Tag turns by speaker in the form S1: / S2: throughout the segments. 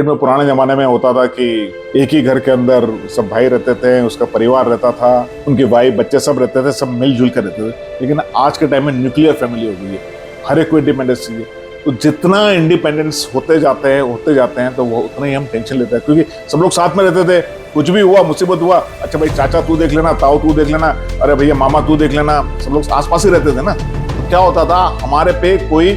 S1: में पुराने जमाने में होता था कि एक ही घर के अंदर सब भाई रहते थे, उसका परिवार रहता था, उनकी वाइफ बच्चे सब रहते थे, सब मिलजुल कर रहते थे। लेकिन आज के टाइम में न्यूक्लियर फैमिली हो गई है, हर एक को इंडिपेंडेंस चाहिए। तो जितना इंडिपेंडेंस होते जाते हैं तो वो उतना ही हम टेंशन लेते हैं, क्योंकि सब लोग साथ में रहते थे। कुछ भी हुआ, मुसीबत हुआ, अच्छा भाई चाचा तू देख लेना, ताऊ तू देख लेना, अरे भैया मामा तू देख लेना, सब लोग आसपास ही रहते थे ना। तो क्या होता था, हमारे पे कोई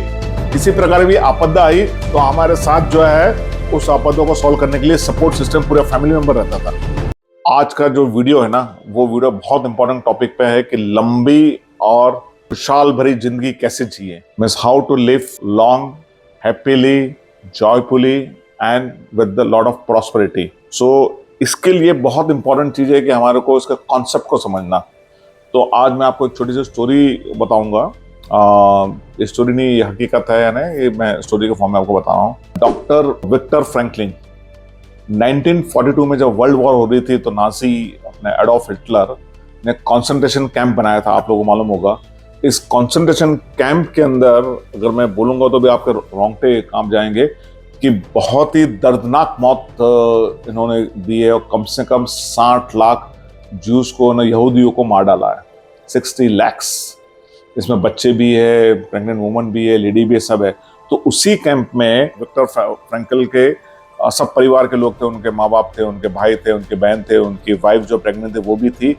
S1: किसी प्रकार की आपदा आई तो हमारे साथ जो है उस आपदा को सॉल्व करने के लिए सपोर्ट सिस्टम पूरा फैमिली मेंबर रहता था। आज का जो वीडियो है ना, वो वीडियो बहुत इंपॉर्टेंट टॉपिक पे है कि लंबी और खुशहाल भरी जिंदगी कैसे जिए, means how to live long, happily, joyfully and with the lot of prosperity. So इसके लिए बहुत इंपॉर्टेंट चीज है कि हमारे को इसका कॉन्सेप्ट को समझना। तो आज मैं आपको एक छोटी सी स्टोरी बताऊंगा। ये स्टोरी नहीं, ये हकीकत है, यानी ये मैं स्टोरी के फॉर्म में आपको बता रहा हूँ। डॉक्टर विक्टर फ्रैंकलिन 1942 में जब वर्ल्ड वॉर हो रही थी तो नाजी अपने एडोल्फ हिटलर ने कंसंट्रेशन कैंप बनाया था, आप लोगों को मालूम होगा। इस कंसंट्रेशन कैंप के अंदर अगर मैं बोलूंगा तो भी आपके रोंगटे कांप जाएंगे कि बहुत ही दर्दनाक मौत इन्होंने दी है, और कम से कम 60 लाख जूस को, यहूदियों को मार डाला है। 60 lakhs, इसमें बच्चे भी है, प्रेग्नेंट वुमन भी है, लेडी भी है, सब है। तो उसी कैंप में विक्टर फ्रैंकल के सब परिवार के लोग थे, उनके माँ बाप थे, उनके भाई थे, उनके बहन थे, उनकी वाइफ जो प्रेग्नेंट थे वो भी थी।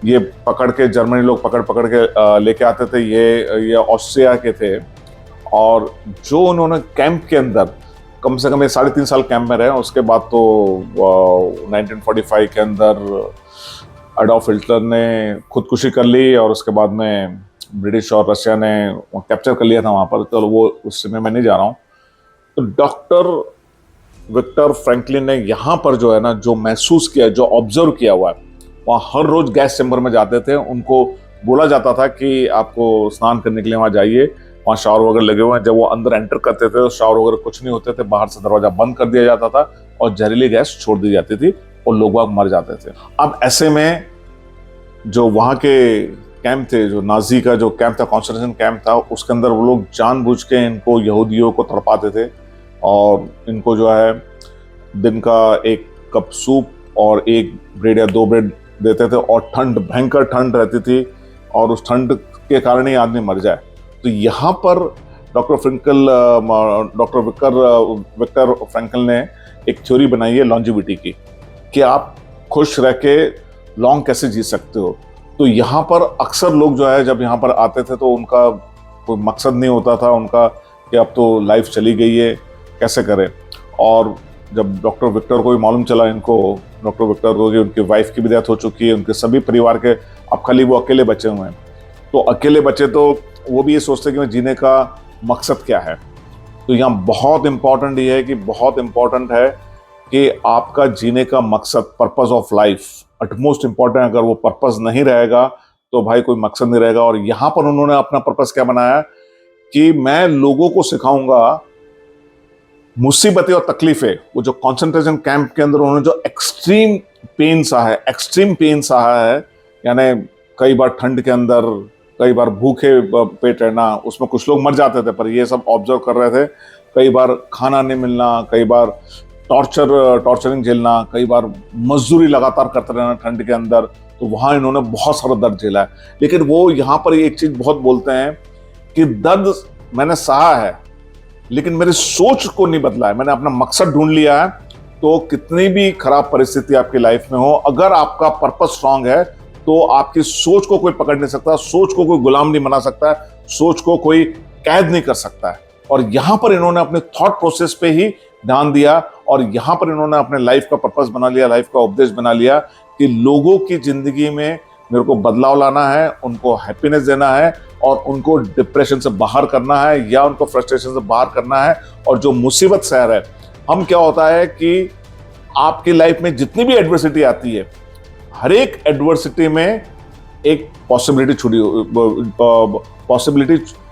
S1: ये पकड़ के जर्मनी लोग पकड़ के लेके आते थे। ये ऑस्ट्रिया के थे, और जो उन्होंने कैंप के अंदर कम से कम 3.5 साल कैंप में रहे। उसके बाद तो 1945 के अंदर एडोल्फ हिटलर ने खुदकुशी कर ली, और उसके बाद में ब्रिटिश और रशिया ने कैप्चर कर लिया था वहाँ पर। तो वो उस समय मैं नहीं जा रहा हूँ। तो डॉक्टर विक्टर फ्रैंकलिन ने यहाँ पर जो है ना, जो महसूस किया, जो ऑब्जर्व किया हुआ है, वहाँ हर रोज गैस चैम्बर में जाते थे। उनको बोला जाता था कि आपको स्नान करने के लिए वहाँ जाइए, वहाँ शावर वगैरह लगे हुए हैं। जब वो अंदर एंटर करते थे तो शावर वगैरह कुछ नहीं होते थे, बाहर से दरवाजा बंद कर दिया जाता था और जहरीली गैस छोड़ दी जाती थी और लोग वहाँ मर जाते थे। अब ऐसे में जो वहाँ के कैंप थे, जो नाजी का जो कैंप था, कॉन्सेंट्रेशन कैंप था, उसके अंदर वो लोग जानबूझ के इनको, यहूदियों को तड़पाते थे, और इनको जो है दिन का 1 कप सूप और 1 ब्रेड या 2 ब्रेड देते थे। और भयंकर ठंड रहती थी, और उस ठंड के कारण ही आदमी मर जाए। तो यहाँ पर डॉक्टर विक्टर फ्रैंकल ने एक थ्योरी बनाई है लॉन्जिविटी की, कि आप खुश रह के लॉन्ग कैसे जी सकते हो। तो यहाँ पर अक्सर लोग जो है जब यहाँ पर आते थे तो उनका कोई मकसद नहीं होता था उनका कि अब तो लाइफ चली गई है, कैसे करें। और जब डॉक्टर विक्टर को भी मालूम चला, इनको डॉक्टर विक्टर को कि उनकी वाइफ की भी डेथ हो चुकी है, उनके सभी परिवार के अब खाली वो अकेले बचे हुए हैं, तो अकेले बचे तो वो भी ये सोचते कि जीने का मकसद क्या है। तो यहाँ बहुत इंपॉर्टेंट ये है कि बहुत इंपॉर्टेंट है कि आपका जीने का मकसद, purpose of life, utmost important. अगर वो पर्पस नहीं रहेगा तो भाई कोई मकसद नहीं रहेगा। और यहाँ पर उन्होंने अपना पर्पस क्या बनाया कि मैं लोगों को सिखाऊंगा मुसीबतें और तकलीफें। वो जो कंसंट्रेशन कैंप के अंदर उन्होंने जो एक्सट्रीम पेन सहा है, यानी कई बार ठंड के अंदर, कई बार भूखे पेट रहना, उसमें कुछ लोग मर जाते थे, पर ये सब ऑब्जर्व कर रहे थे। कई बार खाना नहीं मिलना, कई बार टॉर्चरिंग झेलना, कई बार मजदूरी लगातार करते रहना ठंड के अंदर। तो वहां इन्होंने बहुत सारा दर्द झेला है। लेकिन वो यहाँ पर एक चीज बहुत बोलते हैं कि दर्द मैंने सहा है, लेकिन मेरी सोच को नहीं बदला है, मैंने अपना मकसद ढूंढ लिया है। तो कितनी भी खराब परिस्थिति आपकी लाइफ में हो, अगर आपका पर्पस स्ट्रांग है तो आपकी सोच को कोई पकड़ नहीं सकता, सोच को कोई गुलाम नहीं बना सकता है, सोच को कोई कैद नहीं कर सकता है। और यहाँ पर इन्होंने अपने थॉट प्रोसेस पे ही ध्यान दिया, और यहाँ पर इन्होंने अपने लाइफ का पर्पस बना लिया, लाइफ का उपदेश बना लिया कि लोगों की जिंदगी में मेरे को बदलाव लाना है, उनको हैप्पीनेस देना है, और उनको डिप्रेशन से बाहर करना है, या उनको फ्रस्ट्रेशन से बाहर करना है। और जो मुसीबत सह रहे हम, क्या होता है कि आपकी लाइफ में जितनी भी एडवर्सिटी आती है, हर एक एडवर्सिटी में एक पॉसिबिलिटी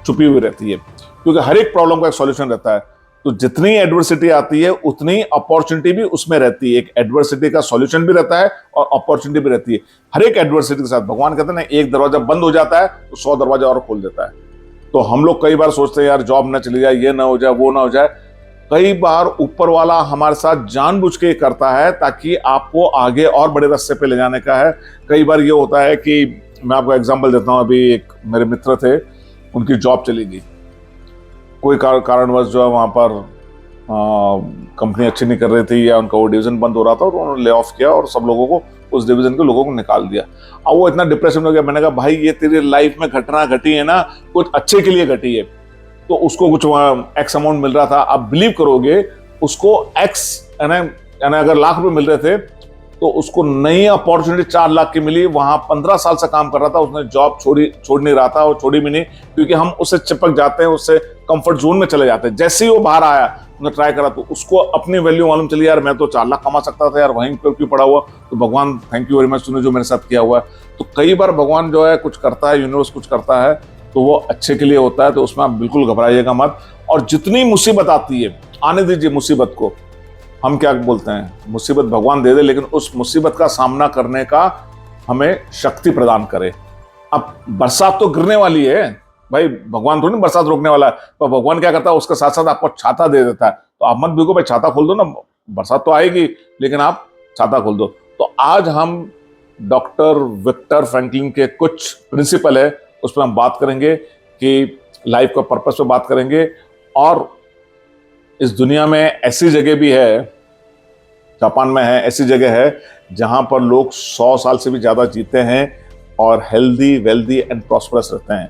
S1: छुपी हुई रहती है, क्योंकि हर एक प्रॉब्लम का एक सॉल्यूशन रहता है। तो जितनी एडवर्सिटी आती है उतनी अपॉर्चुनिटी भी उसमें रहती है। एक एडवर्सिटी का सॉल्यूशन भी रहता है और अपॉर्चुनिटी भी रहती है। हर एक एडवर्सिटी के साथ भगवान कहते हैं ना, एक दरवाजा बंद हो जाता है तो 100 दरवाजा और खोल देता है। तो हम लोग कई बार सोचते हैं यार जॉब ना चली जाए, ये ना हो जाए, वो ना हो जाए। कई बार ऊपर वाला हमारे साथ जानबूझ के करता है ताकि आपको आगे और बड़े रास्ते पे ले जाने का है। कई बार ये होता है कि मैं आपको एग्जांपल देता हूँ, अभी एक मेरे मित्र थे, उनकी जॉब चली गई, कोई कारणवश जो है वहाँ पर कंपनी अच्छी नहीं कर रही थी या उनका वो डिवीजन बंद हो रहा था और उन्होंने ले ऑफ किया और सब लोगों को, उस डिवीजन के लोगों को निकाल दिया। अब वो इतना डिप्रेशन हो गया। मैंने कहा भाई ये तेरी लाइफ में घटना घटी है ना, कुछ अच्छे के लिए घटी है। तो उसको कुछ एक्स अमाउंट मिल रहा था, आप बिलीव करोगे उसको एक्स यानी अगर लाख रुपए मिल रहे थे तो उसको नई अपॉर्चुनिटी 4 लाख की मिली। वहां 15 साल से काम कर रहा था, उसने जॉब छोड़ नहीं रहा था और छोड़ी भी नहीं, क्योंकि हम उससे चिपक जाते हैं, उससे कंफर्ट जोन में चले जाते हैं। जैसे ही वो बाहर आया, उसने ट्राई करा तो उसको अपनी वैल्यू मालूम चली, यार मैं तो 4 लाख कमा सकता था यार, वहीं पर क्यों पड़ा हुआ। तो भगवान थैंक यू वेरी मच, तूने जो मेरे साथ किया हुआ है। तो कई बार भगवान जो है कुछ करता है, यूनिवर्स कुछ करता है तो वो अच्छे के लिए होता है, तो उसमें आप बिल्कुल घबराइएगा मत। और जितनी मुसीबत आती है आने दीजिए मुसीबत को। हम क्या बोलते हैं, मुसीबत भगवान दे दे, लेकिन उस मुसीबत का सामना करने का हमें शक्ति प्रदान करे। अब बरसात तो गिरने वाली है भाई, भगवान थोड़ी बरसात रोकने वाला है, तो भगवान क्या करता है उसके साथ साथ आपको छाता दे देता है। तो आप मत भीगो भाई, छाता खोल दो ना, बरसात तो आएगी लेकिन आप छाता खोल दो। तो आज हम डॉक्टर विक्टर फ्रैंकलिन के कुछ प्रिंसिपल है उस पर हम बात करेंगे कि लाइफ का पर्पस पे बात करेंगे। और इस दुनिया में ऐसी जगह भी है, जापान में है, ऐसी जगह है जहां पर लोग 100 साल से भी ज्यादा जीते हैं और हेल्दी, वेल्दी एंड प्रॉस्परस रहते हैं।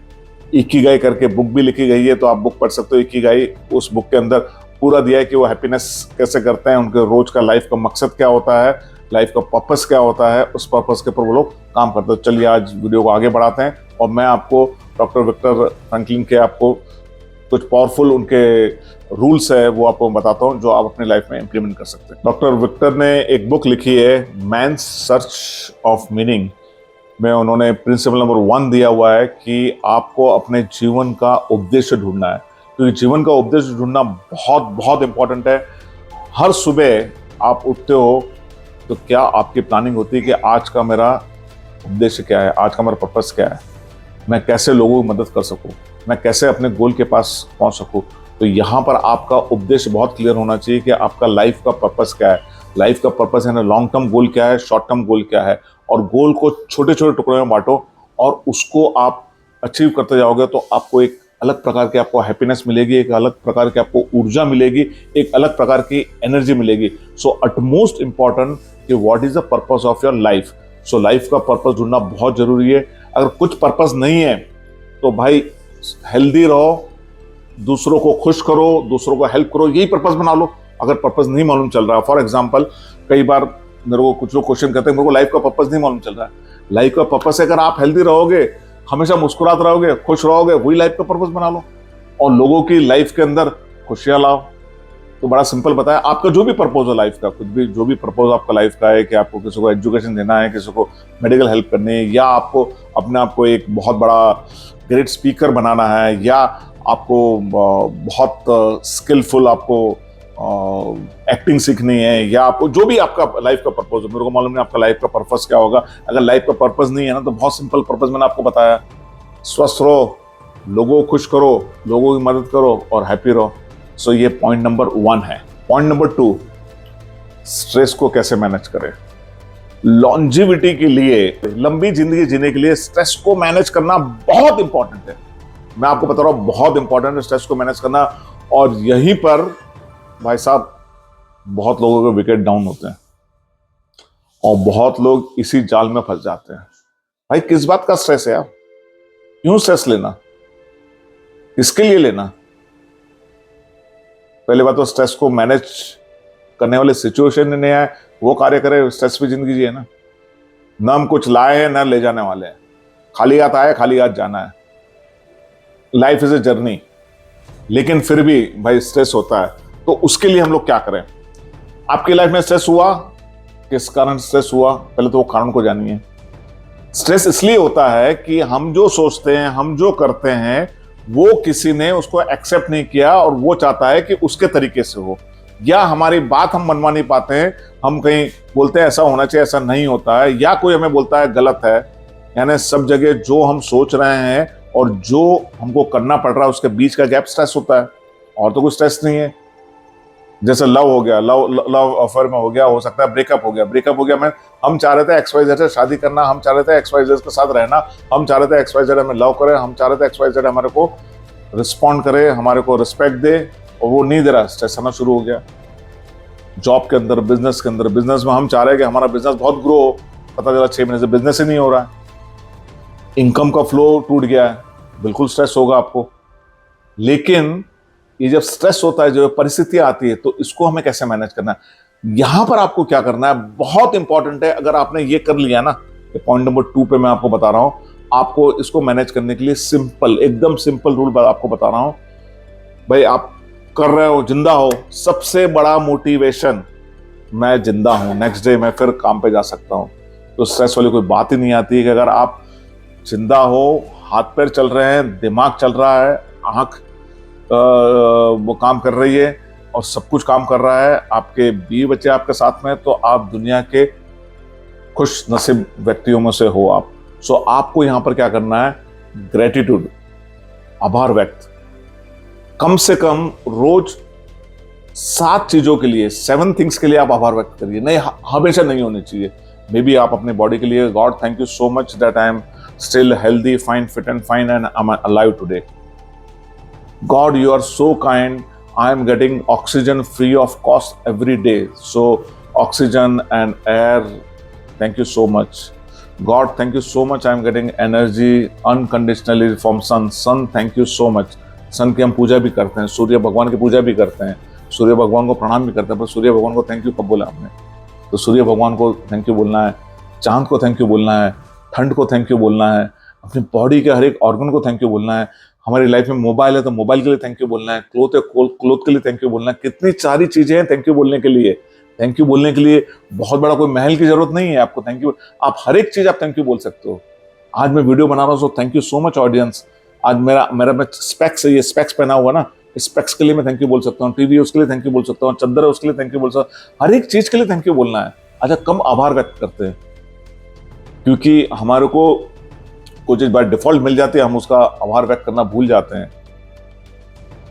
S1: इकिगाई करके बुक भी लिखी गई है, तो आप बुक पढ़ सकते हो इकिगाई। उस बुक के अंदर पूरा दिया है कि वो हैप्पीनेस कैसे करते हैं, उनके रोज का लाइफ का मकसद क्या होता है, लाइफ का पर्पस क्या होता है, उस पर्पस के ऊपर वो लोग काम करते हैं। चलिए आज वीडियो को आगे बढ़ाते हैं और मैं आपको डॉक्टर विक्टर फ्रैंकलिन के आपको कुछ पावरफुल उनके रूल्स है वो आपको बताता हूं जो आप अपनी लाइफ में इंप्लीमेंट कर सकते हैं। डॉक्टर विक्टर ने एक बुक लिखी है मैन्स सर्च ऑफ मीनिंग में, उन्होंने प्रिंसिपल नंबर 1 दिया हुआ है कि आपको अपने जीवन का उद्देश्य ढूंढना है, क्योंकि जीवन का उद्देश्य ढूंढना बहुत बहुत इंपॉर्टेंट है। हर सुबह आप उठते हो तो क्या आपकी प्लानिंग होती है कि आज का मेरा उद्देश्य क्या है, आज का मेरा पर्पस क्या है, मैं कैसे लोगों की मदद कर सकूं, मैं कैसे अपने गोल के पास पहुंच सकूं। तो यहाँ पर आपका उद्देश्य बहुत क्लियर होना चाहिए कि आपका लाइफ का पर्पस क्या है। लाइफ का पर्पस है ना, लॉन्ग टर्म गोल क्या है, शॉर्ट टर्म गोल क्या है, और गोल को छोटे छोटे टुकड़ों में बांटो और उसको आप अचीव करते जाओगे तो आपको एक अलग प्रकार की आपको हैप्पीनेस मिलेगी, एक अलग प्रकार की आपको ऊर्जा मिलेगी, एक अलग प्रकार की एनर्जी मिलेगी। सो अटमोस्ट इंपॉर्टेंट कि what is the purpose of your life. So life का पर्पस ढूंढना बहुत जरूरी है। अगर कुछ पर्पस नहीं है तो भाई हेल्दी रहो, दूसरों को खुश करो, दूसरों को हेल्प करो, यही पर्पस बना लो। अगर पर्पस नहीं मालूम चल रहा है, फॉर एग्जांपल कई बार मेरे को कुछ लोग क्वेश्चन करते हैं, मेरे को लाइफ का पर्पस नहीं मालूम चल रहा है। लाइफ का पर्पस है अगर आप हेल्दी रहोगे, हमेशा मुस्कुराते रहोगे, खुश रहोगे, वही लाइफ का पर्पस बना लो और लोगों की लाइफ के अंदर खुशियां लाओ। तो बड़ा सिंपल बताया, आपका जो भी पर्पस है लाइफ का, कुछ भी जो भी पर्पस आपका लाइफ का है कि आपको किसी को एजुकेशन देना है, किसी को मेडिकल हेल्प करनी है, या आपको अपने आप को एक बहुत बड़ा ग्रेट स्पीकर बनाना है, या आपको बहुत स्किलफुल आपको एक्टिंग सीखनी है, या आपको जो भी आपका लाइफ का पर्पस है, मेरे को मालूम नहीं आपका लाइफ का पर्पस क्या होगा। अगर लाइफ का पर्पस नहीं है ना तो बहुत सिंपल पर्पस मैंने आपको बताया, स्वस्थ रहो, लोगों को खुश करो, लोगों की मदद करो और हैप्पी रहो। सो ये पॉइंट नंबर 1 है। पॉइंट नंबर 2, स्ट्रेस को कैसे मैनेज करें। लॉन्जिविटी के लिए, लंबी जिंदगी जीने के लिए स्ट्रेस को मैनेज करना बहुत इंपॉर्टेंट है। मैं आपको बता रहा हूं बहुत इंपॉर्टेंट है स्ट्रेस को मैनेज करना। और यहीं पर भाई साहब बहुत लोगों के विकेट डाउन होते हैं और बहुत लोग इसी जाल में फंस जाते हैं। भाई किस बात का स्ट्रेस है यार, क्यों स्ट्रेस लेना, किसके लिए लेना। पहले बात तो स्ट्रेस को मैनेज करने वाले सिचुएशन नहीं है, वो कार्य करे, स्ट्रेस फ्री जिंदगी जी है ना। ना हम कुछ लाए हैं ना ले जाने वाले हैं, खाली हाथ आए खाली हाथ जाना है। लाइफ इज ए जर्नी, लेकिन फिर भी भाई स्ट्रेस होता है। तो उसके लिए हम लोग क्या करें। आपकी लाइफ में स्ट्रेस हुआ, किस कारण स्ट्रेस हुआ, पहले तो वो कारण को जानिए। स्ट्रेस इसलिए होता है कि हम जो सोचते हैं, हम जो करते हैं, वो किसी ने उसको एक्सेप्ट नहीं किया और वो चाहता है कि उसके तरीके से हो, या हमारी बात हम मनवा नहीं पाते हैं, हम कहीं बोलते हैं ऐसा होना चाहिए, ऐसा नहीं होता है, या कोई हमें बोलता है गलत है। यानी सब जगह जो हम सोच रहे हैं और जो हमको करना पड़ रहा है उसके बीच का गैप स्ट्रेस होता है, और तो कुछ स्ट्रेस नहीं है। जैसे लव हो गया, लव अफेयर में हो गया, हो सकता है ब्रेकअप हो गया मैं, हम चाह रहे थे XYZ से शादी करना, हम चाह रहे थे XYZ के साथ रहना, हम चाह रहे थे XYZ हमें लव करे, हम चाह रहे थे XYZ हमारे को रिस्पॉन्ड करे, हमारे को रिस्पेक्ट दे, और वो नहीं दे रहा, स्ट्रेस आना शुरू हो गया। जॉब के अंदर, बिजनेस के अंदर, बिजनेस में हम चाह रहे हैं कि हमारा बिजनेस बहुत ग्रो हो, पता चला 6 महीने से बिजनेस ही नहीं हो रहा है, इनकम का फ्लो टूट गया है, बिल्कुल स्ट्रेस होगा आपको। लेकिन ये जब स्ट्रेस होता है, जब परिस्थितियां आती है, तो इसको हमें कैसे मैनेज करना है, यहां पर आपको क्या करना है, बहुत इंपॉर्टेंट है। अगर आपने ये कर लिया ना, पॉइंट नंबर 2 पे मैं आपको बता रहा हूं, आपको इसको मैनेज करने के लिए सिंपल, एकदम सिंपल रूल आपको बता रहा हूं। भाई आप कर रहे हो, जिंदा हो, सबसे बड़ा मोटिवेशन, मैं जिंदा हूं, नेक्स्ट डे मैं फिर काम पे जा सकता हूं, तो स्ट्रेस वाली कोई बात ही नहीं आती है। कि अगर आप जिंदा हो, हाथ पैर चल रहे हैं, दिमाग चल रहा है, आंख वो काम कर रही है, और सब कुछ काम कर रहा है, आपके बीवी बच्चे आपके साथ में, तो आप दुनिया के खुश नसीब व्यक्तियों में से हो आप। सो आपको यहां पर क्या करना है, ग्रेटिट्यूड, आभार व्यक्त, कम से कम रोज 7 चीजों के लिए, 7 थिंग्स के लिए आप आभार व्यक्त करिए। नहीं, हमेशा नहीं होनी चाहिए। मे बी आप अपने बॉडी के लिए, God thank you so much that I am still healthy, fine, fit and fine, and I am alive today. God, you are so kind. I am getting oxygen free of cost every day. So, oxygen and air, thank you so much. God, thank you so much. I am getting energy unconditionally from sun. Sun, thank you so much. सन की हम पूजा भी करते हैं, सूर्य भगवान की पूजा भी करते हैं, सूर्य भगवान को प्रणाम भी करते हैं, पर सूर्य भगवान को थैंक यू कब बोला हमने? तो सूर्य भगवान को थैंक यू बोलना है, चांद को थैंक यू बोलना है, ठंड को थैंक यू बोलना है, अपनी बॉडी के हर एक ऑर्गन को थैंक यू बोलना है। हमारी लाइफ में मोबाइल है तो मोबाइल के लिए थैंक यू बोलना है, क्लोथ है क्लोथ के लिए थैंक यू बोलना है। कितनी सारी चीजें हैं थैंक यू बोलने के लिए। थैंक यू बोलने के लिए बहुत बड़ा कोई महल की जरूरत नहीं है आपको। थैंक यू, आप हर एक चीज आप थैंक यू बोल सकते हो। आज मैं वीडियो बना रहा हूँ, thank you so much audience. आज मेरा मैं स्पेक्स है, ये स्पेक्स पहना हुआ ना, स्पेक्स के लिए मैं थैंक यू बोल सकता हूँ, टीवी उसके लिए थैंक यू बोल सकता हूँ, चद्दर है उसके लिए थैंक यू बोल सकता हूँ। हर एक चीज के लिए थैंक यू बोलना है। अच्छा, कम आभार व्यक्त करते हैं, क्योंकि हमारे को कोई चीज बाय डिफॉल्ट मिल जाती है, हम उसका आभार व्यक्त करना भूल जाते हैं।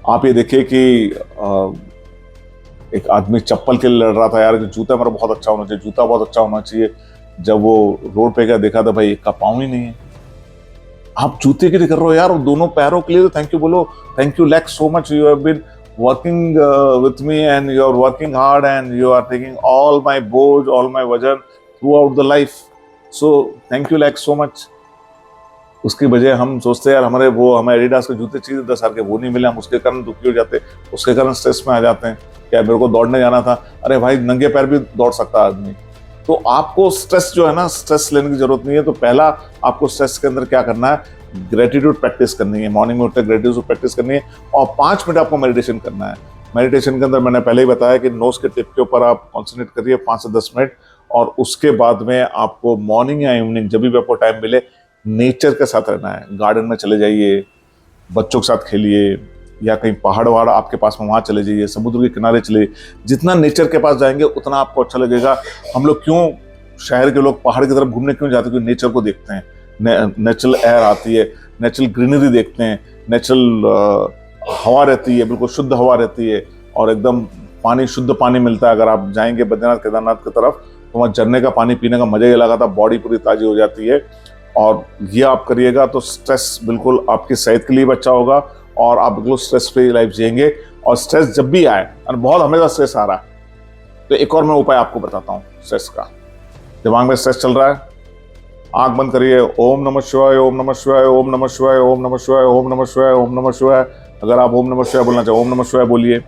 S1: आप ये देखिए कि एक आदमी चप्पल के लिए लड़ रहा था, यार जूता मेरा बहुत अच्छा होना चाहिए, जूता बहुत अच्छा होना चाहिए। जब वो रोड पे गया, देखा था भाई एक का पाँव ही नहीं है। आप जूते के लिए कर रहे हो यार, दोनों पैरों के लिए तो थैंक यू बोलो। Thank you lack so much, you have been working with me and you are working hard and you are taking all my बोझ, ऑल माई वजन throughout the life, so thank you lack so much. उसकी वजह हम सोचते हैं यार हमें Adidas के जूते चाहिए 10,000 के, वो नहीं मिले, हम उसके कारण दुखी हो जाते, उसके कारण स्ट्रेस में आ जाते हैं। क्या मेरे को दौड़ने जाना था, अरे भाई नंगे पैर भी दौड़ सकता है आदमी। तो आपको स्ट्रेस जो है ना, स्ट्रेस लेने की जरूरत नहीं है। तो पहला आपको स्ट्रेस के अंदर क्या करना है, ग्रेटिट्यूड प्रैक्टिस करनी है। मॉर्निंग में उठकर ग्रेटिट्यूड प्रैक्टिस करनी है, और 5 मिनट आपको मेडिटेशन करना है। मेडिटेशन के अंदर मैंने पहले ही बताया कि नोज के टिप के ऊपर आप कॉन्सेंट्रेट करिए 5 से 10 मिनट, और उसके बाद में आपको मॉर्निंग या इवनिंग जब भी आपको टाइम मिले, नेचर के साथ रहना है। गार्डन में चले जाइए, बच्चों के साथ खेलिए, या कहीं पहाड़ वहाड़ आपके पास में वहाँ चले जाइए, समुद्र के किनारे चले। जितना नेचर के पास जाएंगे उतना आपको अच्छा लगेगा। हम लोग क्यों, शहर के लोग पहाड़ की तरफ घूमने क्यों जाते हैं? क्योंकि नेचर को देखते हैं, नेचुरल एयर आती है, नेचुरल ग्रीनरी देखते हैं, नेचुरल हवा रहती है, बिल्कुल शुद्ध हवा रहती है, और एकदम पानी, शुद्ध पानी मिलता है। अगर आप जाएंगे बद्रीनाथ केदारनाथ की तरफ, तो वहाँ झरने का पानी पीने का मजा ही अलग आता है, बॉडी पूरी ताजी हो जाती है। और ये आप करिएगा तो स्ट्रेस बिल्कुल आपकी सेहत के लिए भी अच्छा होगा, और आप बिल्कुल स्ट्रेस फ्री लाइफ जिएंगे। और स्ट्रेस जब भी आए, और बहुत हमेशा स्ट्रेस आ रहा है, तो एक और मैं उपाय आपको बताता हूँ स्ट्रेस का। दिमाग में स्ट्रेस चल रहा है, आंख बंद करिए, ओम नमः शिवाय, ओम नमः शिवाय, ओम नमः शिवाय, ओम नमः शिवाय, ओम नमः शिवाय, ओम नमः शिवाय। अगर आप ओम नमः शिवाय बोलना चाहे, ओम नमः शिवाय बोलिए।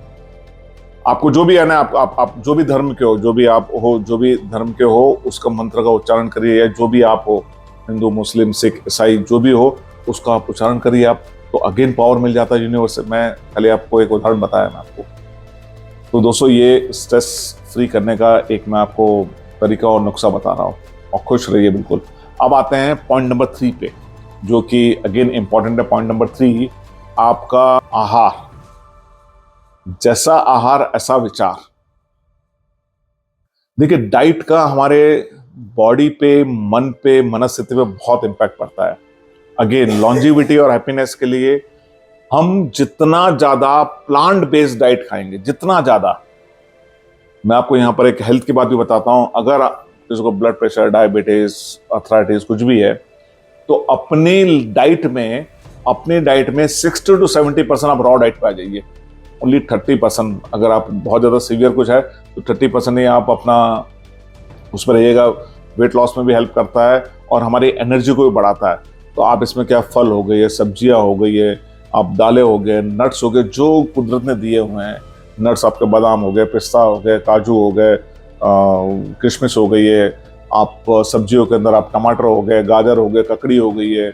S1: आपको जो भी है ना, आप जो भी धर्म के हो, जो भी आप हो, जो भी धर्म के हो, उसका मंत्र का उच्चारण करिए। या जो भी आप हो, हिंदू, मुस्लिम, सिख, ईसाई, जो भी हो, उसका आप उच्चारण करिए। आप तो अगेन पावर मिल जाता है यूनिवर्स से। मैं खाली आपको एक उदाहरण बताया मैं आपको। तो दोस्तों, ये स्ट्रेस फ्री करने का एक मैं आपको तरीका और नुस्खा बता रहा हूँ, और खुश रहिए बिल्कुल। अब आते हैं पॉइंट नंबर 3 पे, जो कि अगेन इंपॉर्टेंट है। पॉइंट नंबर 3, आपका आहार। जैसा आहार ऐसा विचार। देखिए, डाइट का हमारे बॉडी पे, मन पे, मनस्थिति पे बहुत इंपैक्ट पड़ता है। अगेन, लॉन्जिविटी और हैप्पीनेस के लिए हम जितना ज्यादा प्लांट बेस्ड डाइट खाएंगे, जितना ज्यादा, मैं आपको यहाँ पर एक हेल्थ की बात भी बताता हूँ। अगर किसी को ब्लड प्रेशर, डायबिटीज, अर्थराइटिस कुछ भी है, तो अपनी डाइट में 60 to 70% आप रॉ डाइट पे आ जाइए। ओनली 30%, अगर आप बहुत ज़्यादा सीवियर कुछ है तो 30% ही आप अपना उस पर रहिएगा। वेट लॉस में भी हेल्प करता है और हमारी एनर्जी को भी बढ़ाता है। तो आप इसमें क्या, फल हो गई है, सब्जियां हो गई है, आप दालें हो गए, नट्स हो गए, जो कुदरत ने दिए हुए हैं। नट्स आपके बादाम हो गए, पिस्ता हो गए, काजू हो गए, किशमिश हो गई है। आप सब्जियों के अंदर आप टमाटर हो गए, गाजर हो गए, ककड़ी हो गई है।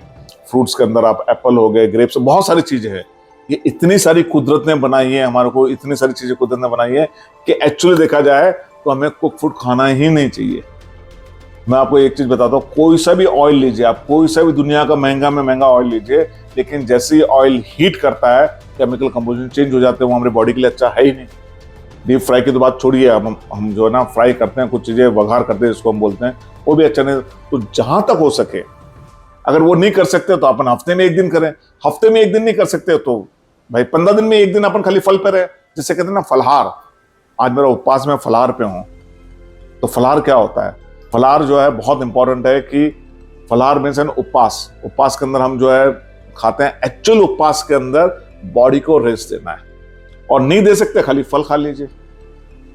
S1: फ्रूट्स के अंदर आप एप्पल हो गए, ग्रेप्स, बहुत सारी चीजें हैं। ये इतनी सारी कुदरत ने बनाई है हमारे को, इतनी सारी चीजें कुदरत ने बनाई है कि एक्चुअली देखा जाए तो हमें कुक फूड खाना ही नहीं चाहिए। मैं आपको एक चीज बताता हूँ, कोई सा भी ऑयल लीजिए आप, कोई सा भी दुनिया का महंगा में महंगा ऑयल लीजिए, लेकिन जैसे ही ऑयल हीट करता है केमिकल कंपोजिशन चेंज हो जाते हैं, वो हमारी बॉडी के लिए अच्छा है ही नहीं। डीप फ्राई की तो बात छोड़िए, हम जो है ना फ्राई करते हैं, कुछ चीजें वघार करते हैं जिसको हम बोलते हैं, वो भी अच्छा नहीं। तो जहां तक हो सके, अगर वो नहीं कर सकते तो अपन हफ्ते में एक दिन करें। हफ्ते में एक दिन नहीं कर सकते तो भाई 15 दिन में एक दिन अपन खाली फल पे रहे, जिसे कहते हैं ना फलहार। आज मेरा उपवास में फलहार पे हूं। तो फलहार क्या होता है? फलहार जो है बहुत इंपॉर्टेंट है कि फलहार मीन्स एन उपवास। उपवास के अंदर हम जो है खाते हैं, एक्चुअल उपवास के अंदर बॉडी को रेस्ट देना है। और नहीं दे सकते, खाली फल खा लीजिए,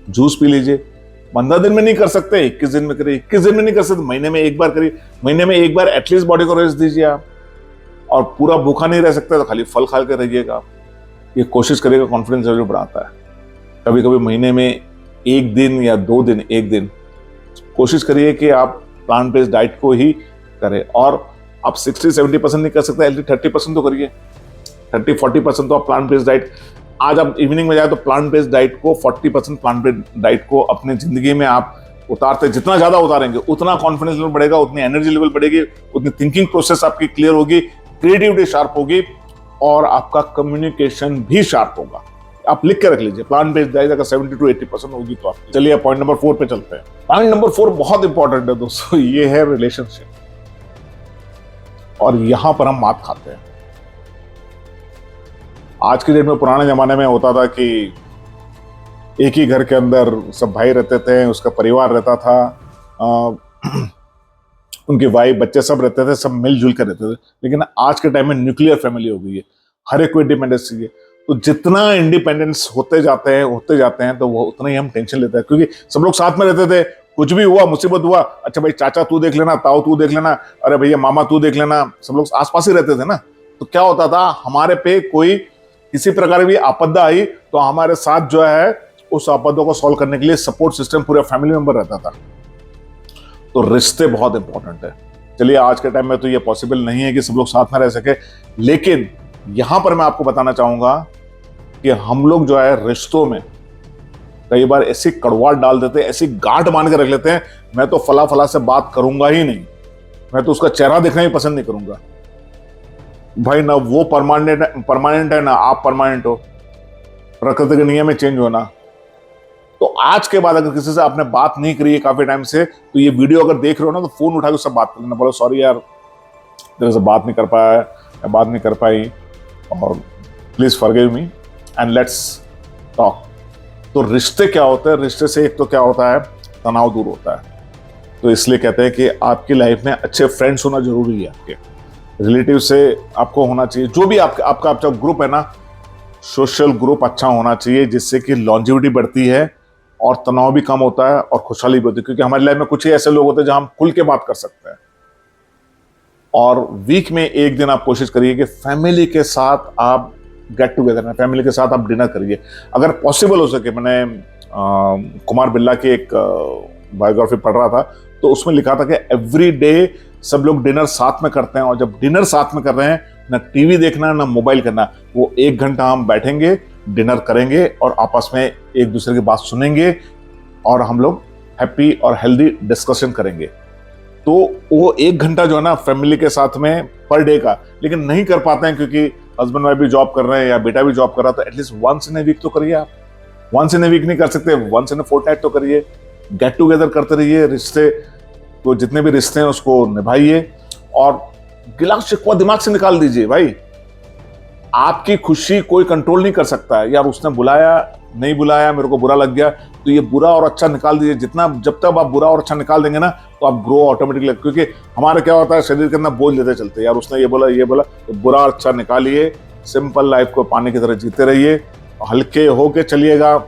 S1: जूस पी लीजिए। 15 दिन में नहीं कर सकते, 21 दिन में करिए। 21 दिन में नहीं कर सकते, महीने में एक बार करिए। महीने में एक बार एटलीस्ट बॉडी को रेस्ट दीजिए आप। और पूरा भूखा नहीं रह सकते तो खाली फल खा के रहिएगा। ये कोशिश करिएगा, कॉन्फिडेंस लेवल बढ़ाता है। कभी कभी महीने में एक दिन या 2 दिन, एक दिन कोशिश करिए कि आप प्लांट बेस्ड डाइट को ही करें। और आप 60-70% नहीं कर सकते, एटलीस्ट 30% तो करिए। 30-40% तो आप प्लांट बेस्ड डाइट, आज आप इवनिंग में जाए तो प्लांट बेस्ड डाइट को, 40% प्लांट बेस्ड डाइट को अपने जिंदगी में आप उतारते, जितना ज्यादा उतारेंगे उतना कॉन्फिडेंस लेवल बढ़ेगा, उतनी एनर्जी लेवल बढ़ेगी, उतनी थिंकिंग प्रोसेस आपकी क्लियर होगी, क्रिएटिविटी शार्प होगी और आपका कम्युनिकेशन भी शार्प होगा। आप लिख के रख लीजिए, प्लांट बेस्ड डाइट अगर 70 to 80% होगी तो आप। चलिए पॉइंट नंबर 4 पे चलते हैं। पॉइंट नंबर 4 बहुत इंपॉर्टेंट है दोस्तों, ये है रिलेशनशिप। और यहां पर हम मात खाते हैं। आज के डेट में, पुराने जमाने में होता था कि एक ही घर के अंदर सब भाई रहते थे, उसका परिवार रहता था, उनके वाइफ, बच्चे सब रहते थे, सब मिलजुल कर रहते थे। लेकिन आज के टाइम में न्यूक्लियर फैमिली हो गई है, हर एक को इंडिपेंडेंस चाहिए। तो जितना इंडिपेंडेंस होते जाते हैं तो वो उतना ही हम टेंशन लेते हैं, क्योंकि सब लोग साथ में रहते थे। कुछ भी हुआ, मुसीबत हुआ, अच्छा भाई चाचा तू देख लेना, ताऊ तू देख लेना, अरे भैया मामा तू देख लेना, सब लोग आसपास ही रहते थे ना। तो क्या होता था, हमारे पे कोई किसी प्रकार की आपदा आई तो हमारे साथ जो है उस आपदा को सॉल्व करने के लिए सपोर्ट सिस्टम पूरे फैमिली मेंबर रहता था। तो रिश्ते बहुत इंपॉर्टेंट है। चलिए आज के टाइम में तो ये पॉसिबल नहीं है कि सब लोग साथ में रह सके, लेकिन यहां पर मैं आपको बताना चाहूंगा कि हम लोग जो है रिश्तों में कई बार ऐसी कड़वाहट डाल देते हैं, ऐसी गांठ बांध के रख लेते हैं, मैं तो फला फला से बात करूंगा ही नहीं, मैं तो उसका चेहरा देखना ही पसंद नहीं करूंगा। भाई ना वो परमानेंट है ना आप परमानेंट हो, प्रकृति के नियम में चेंज होना। तो आज के बाद अगर किसी से आपने बात नहीं करी है काफी टाइम से, तो ये वीडियो अगर देख रहे हो ना तो फोन उठा के उससे बात कर लेना, बोलो सॉरी यार तेरे से बात नहीं कर पाया या बात नहीं कर पाई, और please forgive me and let's talk. तो रिश्ते क्या होते हैं, रिश्ते से एक तो क्या होता है, तनाव दूर होता है। तो इसलिए कहते हैं कि आपकी लाइफ में अच्छे फ्रेंड्स होना जरूरी है, आपके रिलेटिव से आपको होना चाहिए, जो भी आपका ग्रुप है ना, सोशल ग्रुप अच्छा होना चाहिए, जिससे कि लॉन्जिविटी बढ़ती है और तनाव भी कम होता है और खुशहाली भी होती है। क्योंकि हमारी लाइफ में कुछ ही ऐसे लोग होते हैं जहां हम खुल के बात कर सकते हैं। और वीक में एक दिन आप कोशिश करिए कि फैमिली के साथ आप गेट टुगेदर, फैमिली के साथ आप डिनर करिए अगर पॉसिबल हो सके। मैंने कुमार बिरला की एक बायोग्राफी पढ़ रहा था, तो उसमें लिखा था कि एवरी डे सब लोग डिनर साथ में करते हैं, और जब डिनर साथ में कर रहे हैं, ना टीवी देखना ना मोबाइल करना, वो 1 घंटा हम बैठेंगे, डिनर करेंगे और आपस में एक दूसरे की बात सुनेंगे और हम लोग हैप्पी और हेल्दी डिस्कशन करेंगे। तो वो 1 घंटा जो है ना फैमिली के साथ में पर डे का, लेकिन नहीं कर पाते हैं क्योंकि हस्बैंड वाइफ भी जॉब कर रहे हैं या बेटा भी जॉब कर रहा है, तो at least once in a week तो करिए आप। वंस इन ए वीक नहीं कर सकते, वंस इन ए फोर्टनाइट तो करिए। गेट टुगेदर करते रहिए, रिश्ते तो जितने भी रिश्ते हैं उसको निभाइए और गिला शिकवा दिमाग से निकाल दीजिए। भाई आपकी खुशी कोई कंट्रोल नहीं कर सकता है, यार उसने बुलाया नहीं बुलाया, मेरे को बुरा लग गया, तो ये बुरा और अच्छा निकाल दीजिए। जितना जब तक आप बुरा और अच्छा निकाल देंगे ना, तो आप ग्रो ऑटोमेटिकली। क्योंकि हमारा क्या होता है, शरीर के अंदर बोझ लेते चलते हैं, यार उसने ये बोला ये बोला, तो बुरा और अच्छा निकालिए। सिंपल लाइफ को पानी की तरह जीते रहिए, हल्के होके चलिएगा,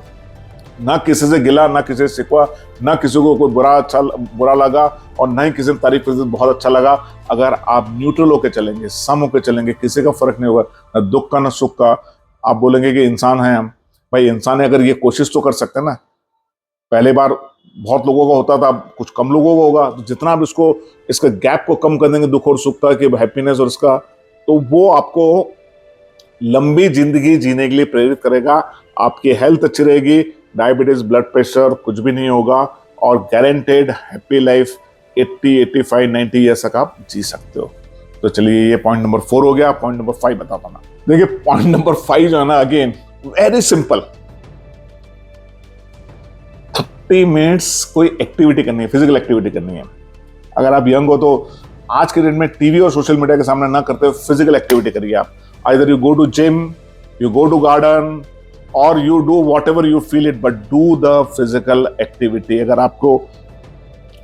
S1: ना किसी से गिला, ना किसी से शिकवा, ना किसी को कोई बुरा लगा, और ना ही किसी ने तारीफ की बहुत अच्छा लगा। अगर आप न्यूट्रल होकर चलेंगे, सम होकर चलेंगे, किसी का फर्क नहीं होगा, ना दुख का ना सुख का। आप बोलेंगे कि इंसान है हम, भाई इंसान है, अगर ये कोशिश तो कर सकते हैं ना। पहले बार बहुत लोगों का होता था, कुछ कम लोगों का होगा, तो जितना आप इसका गैप को कम कर देंगे, दुख और सुख का, कि हैप्पीनेस और इसका, तो वो आपको लंबी जिंदगी जीने के लिए प्रेरित करेगा। आपकी हेल्थ अच्छी रहेगी, डायबिटीज, ब्लड प्रेशर कुछ भी नहीं होगा, और गारंटेड हैप्पी लाइफ 80, 85, 90 ईयर्स तक आप जी सकते हो। तो चलिए, ये पॉइंट नंबर 4 हो गया। पॉइंट नंबर 5 बता पाना। देखिए, पॉइंट नंबर 5 जो है ना, अगेन वेरी सिंपल। 30 मिनट्स कोई एक्टिविटी करनी है, फिजिकल एक्टिविटी करनी है। अगर आप यंग हो तो आज के डेट में टीवी और सोशल मीडिया के सामने ना करते हुए फिजिकल एक्टिविटी करिए आप। Either you go to gym, you go to garden, और you do whatever you feel it, but do the physical activity. अगर आपको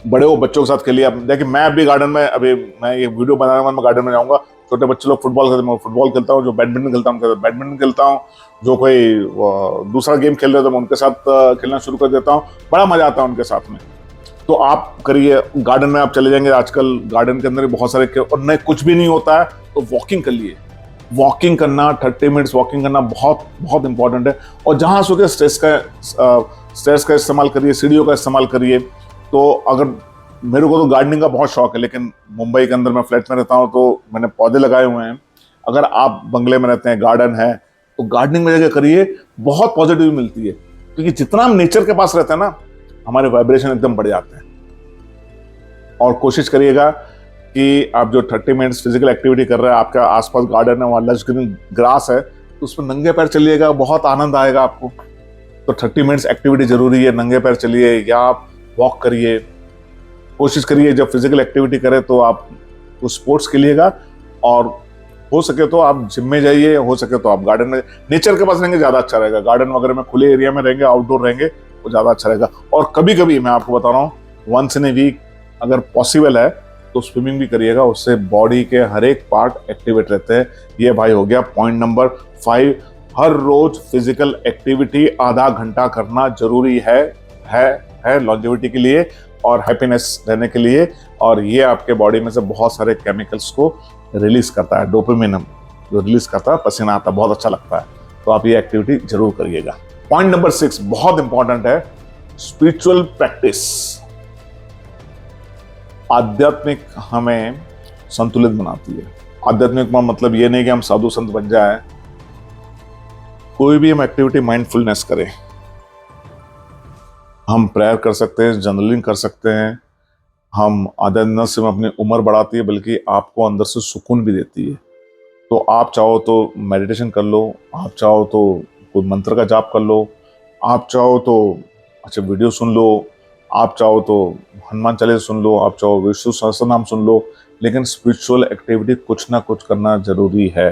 S1: बड़े हो, बच्चों के साथ खेलिए। आप देखिए, मैं अभी गार्डन में, अभी मैं ये वीडियो बना रहा हूँ, मैं गार्डन में जाऊंगा, छोटे बच्चे लोग फुटबॉल खेलते हैं, मैं फुटबॉल खेलता हूँ, जो बैडमिंटन खेलता हूँ उनके साथ बैडमिंटन खेलता हूँ, जो कोई दूसरा गेम खेल रहे थे मैं उनके साथ खेलना शुरू कर देता हूँ। बड़ा मजा आता है उनके साथ में। तो आप करिए, गार्डन में आप चले जाएंगे, आजकल गार्डन के अंदर बहुत सारे, और नहीं कुछ भी नहीं होता है तो वॉकिंग कर लिए। वॉकिंग करना, 30 मिनट्स वॉकिंग करना बहुत बहुत इंपॉर्टेंट है। और जहां सके स्टेयर्स का इस्तेमाल करिए, सीढ़ियों का इस्तेमाल करिए। तो अगर मेरे को तो गार्डनिंग का बहुत शौक है, लेकिन मुंबई के अंदर मैं फ्लैट में रहता हूँ, तो मैंने पौधे लगाए हुए हैं। अगर आप बंगले में रहते हैं, गार्डन है, तो गार्डनिंग में जाकर करिए, बहुत पॉजिटिव मिलती है। क्योंकि जितना हम नेचर के पास रहते हैं ना, हमारे वाइब्रेशन एकदम बढ़ जाते हैं। और कोशिश करिएगा कि आप जो 30 मिनट्स फिजिकल एक्टिविटी कर रहे हैं, आपका आसपास गार्डन है, वहाँ लश ग्रीन ग्रास है, तो उसमें नंगे पैर चलिएगा, बहुत आनंद आएगा आपको। तो 30 मिनट्स एक्टिविटी जरूरी है, नंगे पैर चलिए या आप वॉक करिए। कोशिश करिए जब फिजिकल एक्टिविटी करें तो आप उस स्पोर्ट्स खेलिएगा, और हो सके तो आप जिम में जाइए, हो सके तो आप गार्डन में, नेचर के पास रहेंगे ज़्यादा अच्छा रहेगा। गार्डन वगैरह में, खुले एरिया में रहेंगे, आउटडोर रहेंगे, वो ज़्यादा अच्छा रहेगा। और कभी कभी मैं आपको बता रहा हूँ, वंस इन ए वीक अगर पॉसिबल है तो स्विमिंग भी करिएगा, उससे बॉडी के हर एक पार्ट एक्टिवेट रहते हैं। ये भाई हो गया पॉइंट नंबर 5। हर रोज फिजिकल एक्टिविटी आधा घंटा करना जरूरी है लॉन्जेविटी के लिए और हैप्पीनेस रहने के लिए। और ये आपके बॉडी में से बहुत सारे केमिकल्स को रिलीज करता है, डोपामिन जो रिलीज करता है, पसीना आता है, बहुत अच्छा लगता है। तो आप ये एक्टिविटी जरूर करिएगा। पॉइंट नंबर 6 बहुत इंपॉर्टेंट है, स्पिरिचुअल प्रैक्टिस। आध्यात्मिक हमें संतुलित बनाती है। आध्यात्मिक का मतलब ये नहीं कि हम साधु संत बन जाए। कोई भी हम एक्टिविटी माइंडफुलनेस करें, हम प्रेयर कर सकते हैं, जर्नलिंग कर सकते हैं। हम आध्यात्मिक से अपनी उम्र बढ़ाती है, बल्कि आपको अंदर से सुकून भी देती है। तो आप चाहो तो मेडिटेशन कर लो, आप चाहो तो कोई मंत्र का जाप कर लो, आप चाहो तो अच्छा वीडियो सुन लो, आप चाहो तो हनुमान चालीसा सुन लो, आप चाहो विष्णु सहस्त्रनाम सुन लो। लेकिन स्पिरिचुअल एक्टिविटी कुछ ना कुछ करना जरूरी है।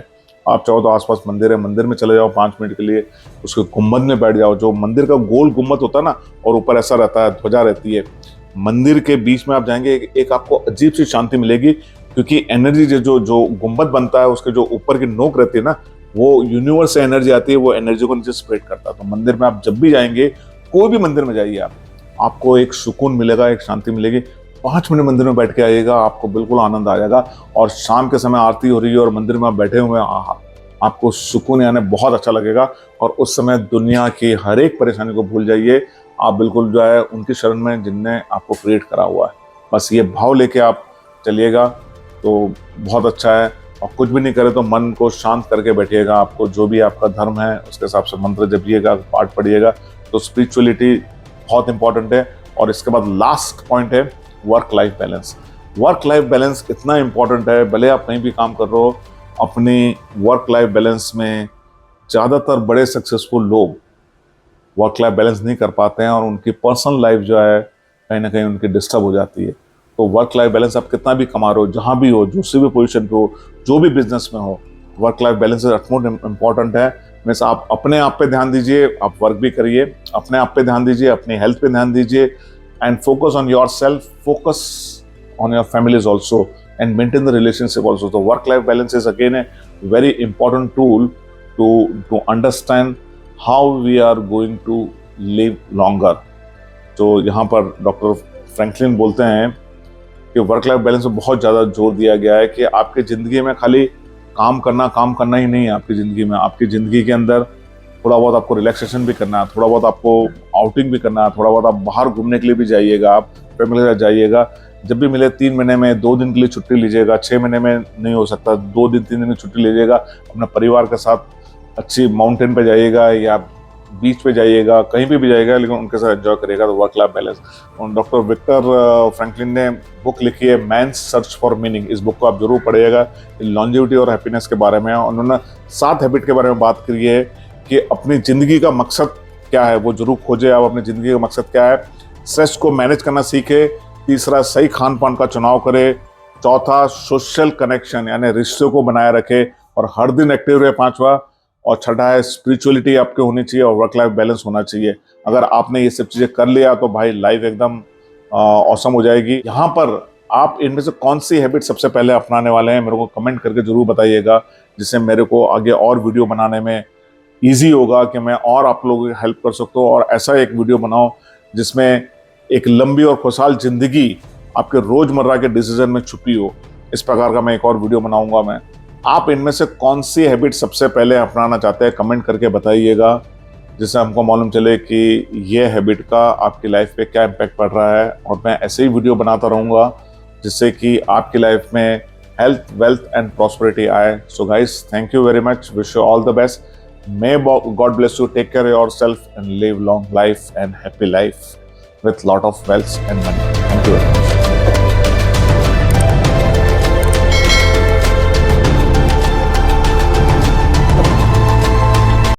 S1: आप चाहो तो आसपास मंदिर है, मंदिर में चले जाओ 5 मिनट के लिए, उसके गुम्बद में बैठ जाओ। जो मंदिर का गोल गुम्बद होता है ना, और ऊपर ऐसा रहता है, ध्वजा रहती है, मंदिर के बीच में आप जाएंगे, एक आपको अजीब सी शांति मिलेगी। क्योंकि एनर्जी जो गुम्बद बनता है, उसके जो ऊपर की नोक रहती है ना, वो यूनिवर्स से एनर्जी आती है, वो एनर्जी को नीचे स्प्रेड करता है। तो मंदिर में आप जब भी जाएंगे, कोई भी मंदिर में जाइए, आपको एक सुकून मिलेगा, एक शांति मिलेगी। 5 मिनट मंदिर में बैठ के आइएगा, आपको बिल्कुल आनंद आ जाएगा। और शाम के समय आरती हो रही है और मंदिर में आप बैठे हुए हैं, आपको सुकून यानी बहुत अच्छा लगेगा। और उस समय दुनिया की हर एक परेशानी को भूल जाइए, आप बिल्कुल जो है उनकी शरण में जिनने आपको क्रिएट करा हुआ है। बस ये भाव लेके आप चलिएगा तो बहुत अच्छा है। और कुछ भी नहीं करे तो मन को शांत करके बैठिएगा। आपको जो भी आपका धर्म है उसके हिसाब से मंत्र जपिएगा, पाठ पढ़िएगा। तो स्पिरिचुअलिटी बहुत इंपॉर्टेंट है। और इसके बाद लास्ट पॉइंट है work life balance. Work life balance इतना इंपॉर्टेंट है, भले आप कहीं भी काम कर रहे हो, अपनी वर्क लाइफ बैलेंस में ज़्यादातर बड़े सक्सेसफुल लोग वर्क लाइफ बैलेंस नहीं कर पाते हैं, और उनकी पर्सनल लाइफ जो है कहीं ना कहीं उनकी डिस्टर्ब हो जाती है। तो वर्क लाइफ बैलेंस आप कितना भी कमा रहे हो, जहाँ भी हो, दूसरी भी पोजीशन पे हो, जो भी बिजनेस में हो, work life balance utmost important है। मीन्स आप अपने आप पे ध्यान दीजिए, आप वर्क भी करिए, अपने आप पे ध्यान दीजिए, अपनी हेल्थ पे ध्यान दीजिए, and focus on your self, focus on your families also, and maintain the relationship also. The work life balance is again a very important tool to understand how we are going to live longer. तो यहाँ पर doctor Franklin बोलते हैं कि work life balance में बहुत ज़्यादा जोर दिया गया है कि आपकी ज़िंदगी में खाली काम करना ही नहीं है। आपकी ज़िंदगी के अंदर थोड़ा बहुत आपको रिलैक्सेशन भी करना है, थोड़ा बहुत आपको आउटिंग भी करना है, थोड़ा बहुत आप बाहर घूमने के लिए भी जाइएगा, आप फैमिली के साथ जाइएगा। जब भी मिले 3 महीने में 2 दिन के लिए छुट्टी लीजिएगा, 6 महीने में नहीं हो सकता, 2 दिन 3 दिन की छुट्टी लीजिएगा, अपने परिवार के साथ अच्छी माउंटेन पे जाइएगा या बीच पे जाइएगा, कहीं पे भी जाइएगा, लेकिन उनके साथ एंजॉय करिएगा। तो work life balance. Doctor Victor Franklin ने बुक लिखी है मैन्स सर्च फॉर मीनिंग। इस बुक को आप जरूर पढ़िएगा। लॉन्जेविटी और हैप्पीनेस के बारे में उन्होंने 7 हैबिट के बारे में बात करी है कि अपनी ज़िंदगी का मकसद क्या है, वो जरूर खोजे। आप अपनी ज़िंदगी का मकसद क्या है, स्ट्रेस को मैनेज करना सीखे। तीसरा, सही खान पान का चुनाव करे। चौथा, सोशल कनेक्शन यानी रिश्तों को बनाए रखे और हर दिन एक्टिव रहे। 5वां और छठा है स्पिरिचुअलिटी आपके होनी चाहिए और वर्क लाइफ बैलेंस होना चाहिए। अगर आपने ये सब चीज़ें कर लिया तो भाई लाइफ एकदम ऑसम हो जाएगी। यहाँ पर आप इनमें से कौन सी हैबिट सबसे पहले अपनाने वाले हैं, मेरे को कमेंट करके जरूर बताइएगा, जिससे मेरे को आगे और वीडियो बनाने में ईजी होगा कि मैं और आप लोगों की हेल्प कर सकता हूँ। और ऐसा एक वीडियो बनाओ जिसमें एक लंबी और खुशहाल जिंदगी आपके रोजमर्रा के डिसीजन में छुपी हो। इस प्रकार का मैं एक और वीडियो बनाऊंगा मैं। आप इनमें से कौन सी हैबिट सबसे पहले अपनाना चाहते हैं, कमेंट करके बताइएगा, जिससे हमको मालूम चले कि ये हैबिट का आपकी लाइफ पे क्या इम्पैक्ट पड़ रहा है। और मैं ऐसे ही वीडियो बनाता रहूँगा जिससे कि आपकी लाइफ में हेल्थ, वेल्थ एंड प्रॉस्पेरिटी आए। So guys, thank you very much, wish you all the best. May God bless you. Take care of yourself and live long life and happy life with lot of wealth and money. Thank you very much.